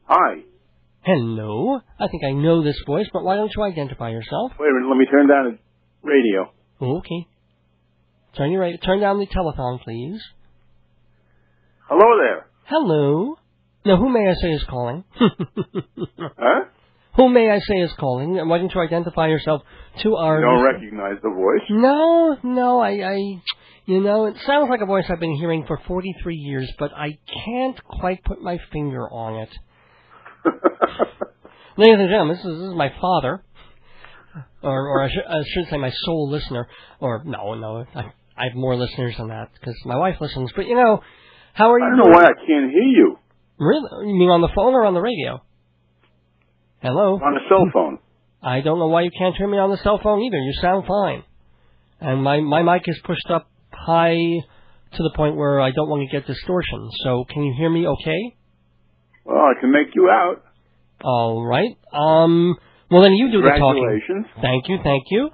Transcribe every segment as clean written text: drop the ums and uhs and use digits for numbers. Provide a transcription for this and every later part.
Hi. Hello. I think I know this voice, but why don't you identify yourself? Wait a minute, let me turn down the radio. Okay. Turn down the telephone, please. Hello there. Hello. Now, who may I say is calling? Huh? Who may I say is calling? Why don't you identify yourself to our... You don't recognize the voice? No, it sounds like a voice I've been hearing for 43 years, but I can't quite put my finger on it. Ladies and gentlemen, this is my father, or I should say my sole listener, or no, I have more listeners than that, because my wife listens, but how are you? I don't know why I can't hear you. Really? You mean on the phone or on the radio? Hello? On the cell phone. I don't know why you can't hear me on the cell phone either. You sound fine. And my mic is pushed up high to the point where I don't want to get distortion. So can you hear me okay? Well, I can make you out. All right. Well, then you do the talking. Congratulations. Thank you.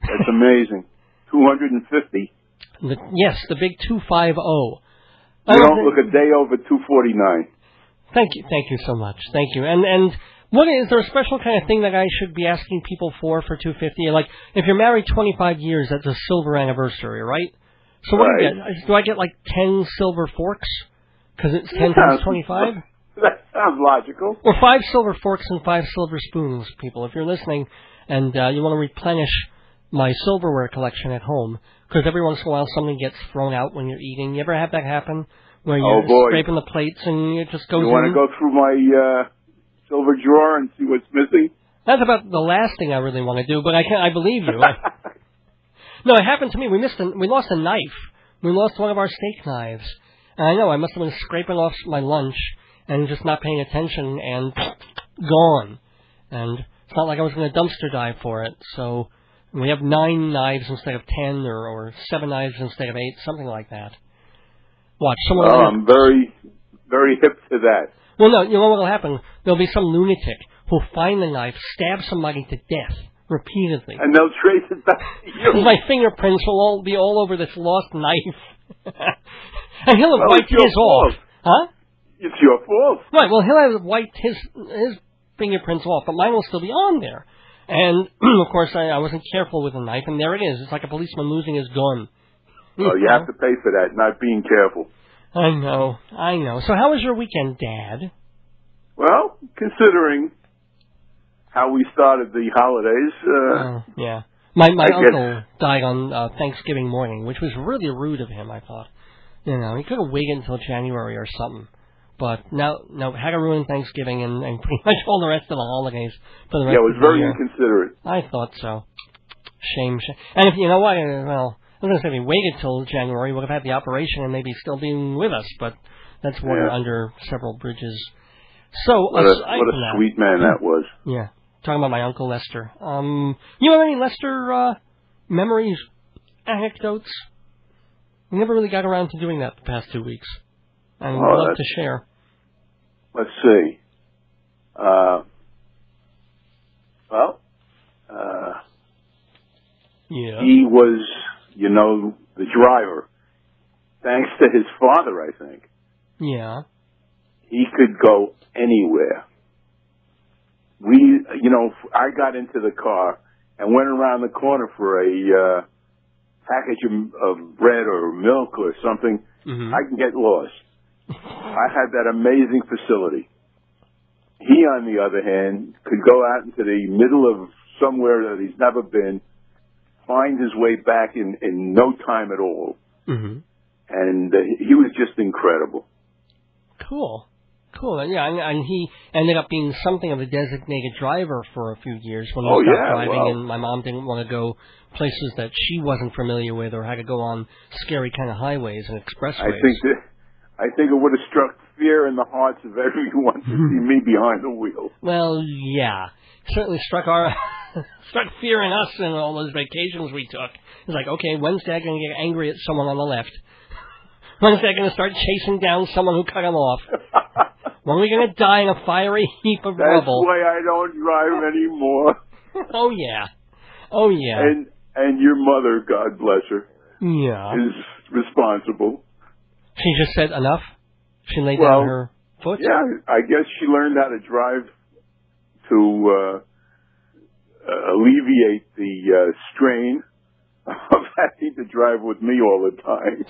That's amazing. 250? Yes, the big 250. You don't look a day over 249. Thank you so much. Thank you. And what is there a special kind of thing that I should be asking people for 250? Like, if you're married 25 years, that's a silver anniversary, right? So what do you get? Do I get like 10 silver forks? Because it's 10 times 25? That sounds logical. Or 5 silver forks and 5 silver spoons, people. If you're listening and you want to replenish my silverware collection at home, because every once in a while something gets thrown out when you're eating. You ever have that happen? Where you're scraping the plates and it just goes in? You want to go through my silver drawer and see what's missing? That's about the last thing I really want to do, but I believe you. No, it happened to me. We lost a knife. We lost one of our steak knives. And I know, I must have been scraping off my lunch and just not paying attention and gone. And it's not like I was going to dumpster dive for it. So we have 9 knives instead of 10 or 7 knives instead of 8, something like that. Watch, someone... I'm very, very hip to that. Well, no, you know what will happen? There'll be some lunatic who'll find the knife, stab somebody to death repeatedly. And they'll trace it back to you. My fingerprints will be all over this lost knife. And he'll have wiped his off. Huh? It's your fault. Right, well, he'll have wiped his fingerprints off, but mine will still be on there. And, of course, I wasn't careful with the knife, and there it is. It's like a policeman losing his gun. Well, you have to pay for that, not being careful. I know. So how was your weekend, Dad? Well, considering how we started the holidays... yeah. My uncle died on Thanksgiving morning, which was really rude of him, I thought. He could have waited until January or something. But no, had to ruin Thanksgiving and pretty much all the rest of the holidays for the rest of the year. Yeah, it was very inconsiderate. I thought so. Shame. And if you know what, well... I was going to say, if we waited till January, we would have had the operation and maybe still being with us, but that's water under several bridges. So, what a sweet man that was. Yeah. Talking about my Uncle Lester. You have any Lester memories, anecdotes? We never really got around to doing that the past 2 weeks. And we'd love to share. Let's see. Yeah. He was... the driver, thanks to his father, I think. Yeah. He could go anywhere. I got into the car and went around the corner for a package of bread or milk or something. Mm-hmm. I can get lost. I had that amazing facility. He, on the other hand, could go out into the middle of somewhere that he's never been, find his way back in no time at all. Mm-hmm. And he was just incredible. Cool. Yeah, and he ended up being something of a designated driver for a few years when he stopped driving, and my mom didn't want to go places that she wasn't familiar with or had to go on scary kind of highways and expressways. I think it would have struck fear in the hearts of everyone to see me behind the wheel. Well, yeah. Certainly struck fear in us in all those vacations we took. It's like, okay, when's Dad going to get angry at someone on the left? When's Dad going to start chasing down someone who cut him off? When are we going to die in a fiery heap of rubble? That's why I don't drive anymore. Oh, yeah. And your mother, God bless her, is responsible. She just said enough? She laid down her foot? Yeah, I guess she learned how to drive to alleviate the strain of having to drive with me all the time.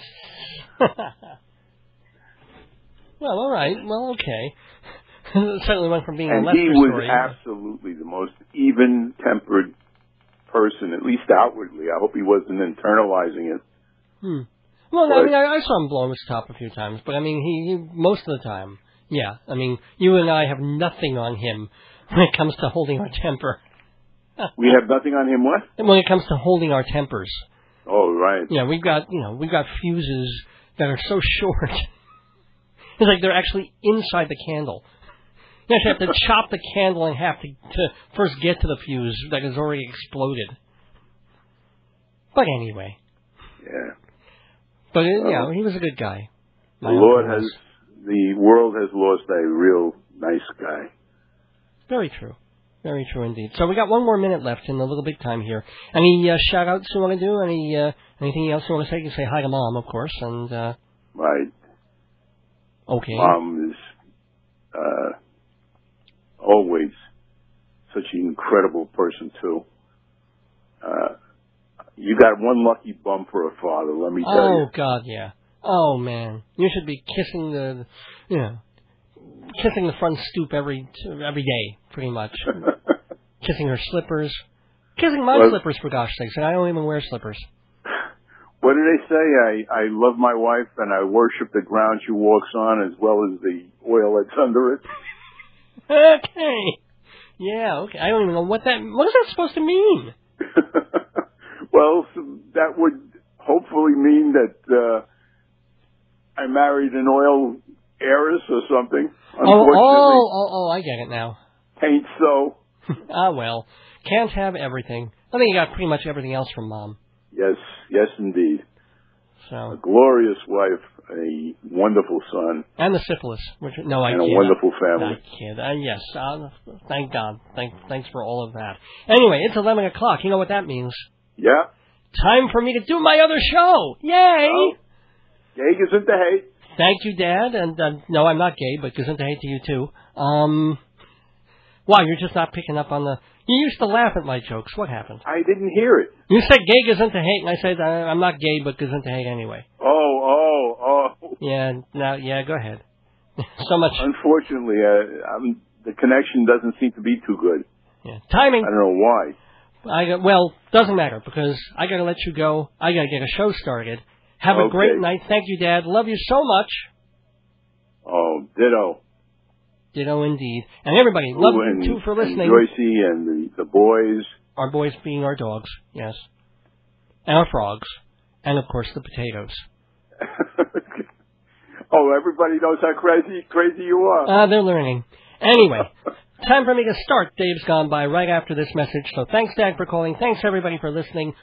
Well, all right. Well, okay. It certainly went from being a Lester he was story. Absolutely the most even-tempered person, at least outwardly. I hope he wasn't internalizing it. Well, I mean, I saw him blow his top a few times, but I mean, he most of the time, yeah. I mean, you and I have nothing on him when it comes to holding our temper. We have nothing on him, what? When it comes to holding our tempers. Oh, right. Yeah, we've got fuses that are so short. It's like they're actually inside the candle. You actually have to chop the candle in half to first get to the fuse that has already exploded. But anyway. Yeah. But, he was a good guy. The world has lost a real nice guy. Very true. Very true indeed. So we got one more minute left in the little big time here. Any shout-outs you want to do? Anything else you want to say? You can say hi to Mom, of course. And right. Okay. Mom is always such an incredible person, too. You got one lucky bum for a father, let me tell you. Oh, God, yeah. Oh, man. You should be kissing the front stoop every day, pretty much. Kissing her slippers. Kissing my slippers, for gosh sakes, and I don't even wear slippers. What do they say? I love my wife and I worship the ground she walks on as well as the oil that's under it. Okay. Yeah, okay. I don't even know what is that supposed to mean? Well, that would hopefully mean that I married an oil heiress or something. Oh, I get it now. Ain't so. Well, can't have everything. I think you got pretty much everything else from Mom. Yes, indeed. So a glorious wife, a wonderful son, and the syphilis. A wonderful family. I kid. Yes. Thank God. Thanks for all of that. Anyway, it's 11 o'clock. You know what that means? Yeah. Time for me to do my other show. Yay! Oh. Gay Gesundheit. Thank you, Dad. And no, I'm not gay, but Gesundheit to you too. Wow, you're just not picking up on the. You used to laugh at my jokes. What happened? I didn't hear it. You said gay Gesundheit, and I said I'm not gay, but Gesundheit anyway. Oh. Yeah, go ahead. So much. Unfortunately, the connection doesn't seem to be too good. Yeah, timing. I don't know why. Doesn't matter because I got to let you go. I got to get a show started. Have a great night. Thank you, Dad. Love you so much. Oh, ditto. Ditto indeed. And everybody, love you too for listening. And Joycey and the boys. Our boys being our dogs, yes. And our frogs. And, of course, the potatoes. Oh, everybody knows how crazy you are. They're learning. Anyway, time for me to start Dave's Gone By right after this message. So thanks, Dad, for calling. Thanks, everybody, for listening.